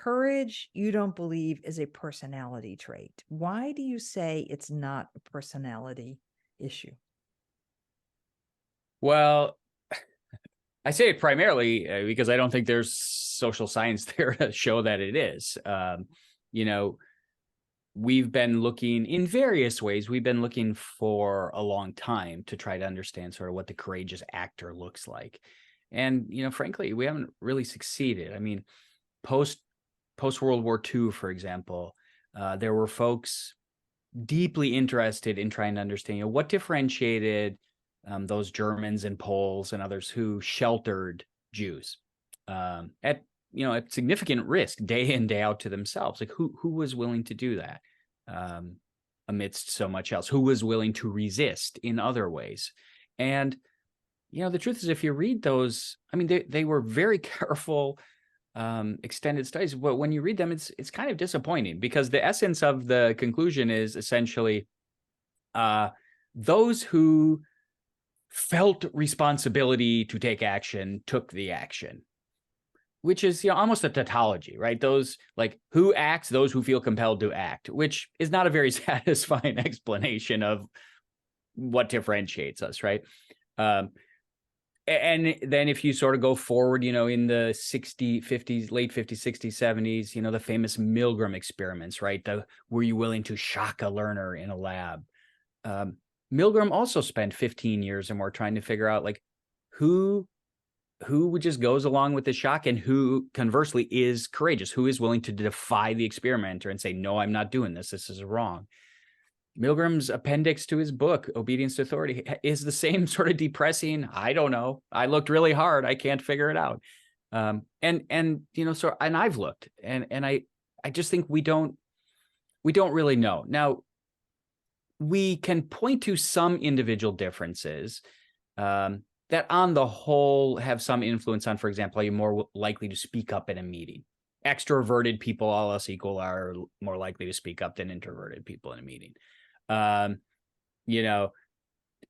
courage you don't believe is a personality trait. Why do you say it's not a personality issue? Well, I say it primarily because I don't think there's social science there to show that it is. You know, we've been looking in various ways. We've been looking for a long time to try to understand sort of what the courageous actor looks like. And, frankly, we haven't really succeeded. I mean, post World War II, for example, there were folks deeply interested in trying to understand what differentiated those Germans and Poles and others who sheltered Jews at significant risk day in, day out to themselves. Like who was willing to do that amidst so much else? Who was willing to resist in other ways? And the truth is, if you read those, I mean, they were very careful extended studies, but when you read them, it's kind of disappointing, because the essence of the conclusion is essentially those who felt responsibility to take action took the action, which is almost a tautology, right? Those like who acts, those who feel compelled to act, which is not a very satisfying explanation of what differentiates us, right? And then if you sort of go forward, in the 60s, 50s, late 50s, 60s, 70s, the famous Milgram experiments, right? Were you willing to shock a learner in a lab? Milgram also spent 15 years or more trying to figure out like who just goes along with the shock, and who conversely is courageous, who is willing to defy the experimenter and say, no, I'm not doing this. This is wrong. Milgram's appendix to his book, Obedience to Authority, is the same sort of depressing, I don't know, I looked really hard, I can't figure it out. And I've looked, and I just think we don't really know. Now, we can point to some individual differences that on the whole have some influence on, for example, are you more likely to speak up in a meeting? Extroverted people, all else equal, are more likely to speak up than introverted people in a meeting.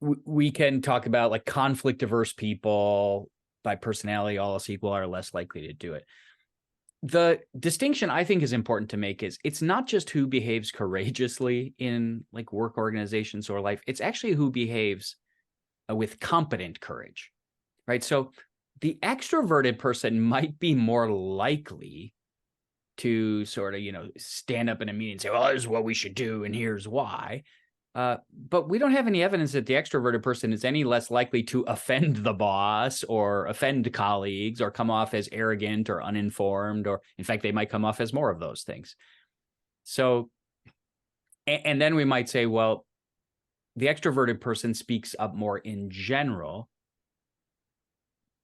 We can talk about like conflict averse people by personality, all else equal, are less likely to do it. The distinction I think is important to make is it's not just who behaves courageously in like work organizations or life. It's actually who behaves with competent courage, right? So the extroverted person might be more likely to sort of, stand up in a meeting and say, well, this is what we should do, and here's why. But we don't have any evidence that the extroverted person is any less likely to offend the boss or offend colleagues or come off as arrogant or uninformed, or in fact, they might come off as more of those things. So, and then we might say, well, the extroverted person speaks up more in general,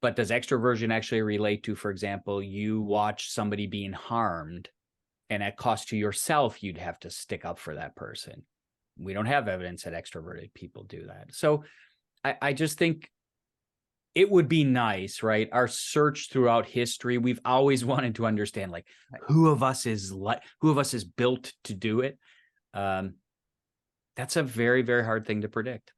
but does extroversion actually relate to, for example, you watch somebody being harmed and at cost to yourself, you'd have to stick up for that person? We don't have evidence that extroverted people do that. So I just think it would be nice, right? Our search throughout history, we've always wanted to understand like who of us is built to do it. That's a very, very hard thing to predict.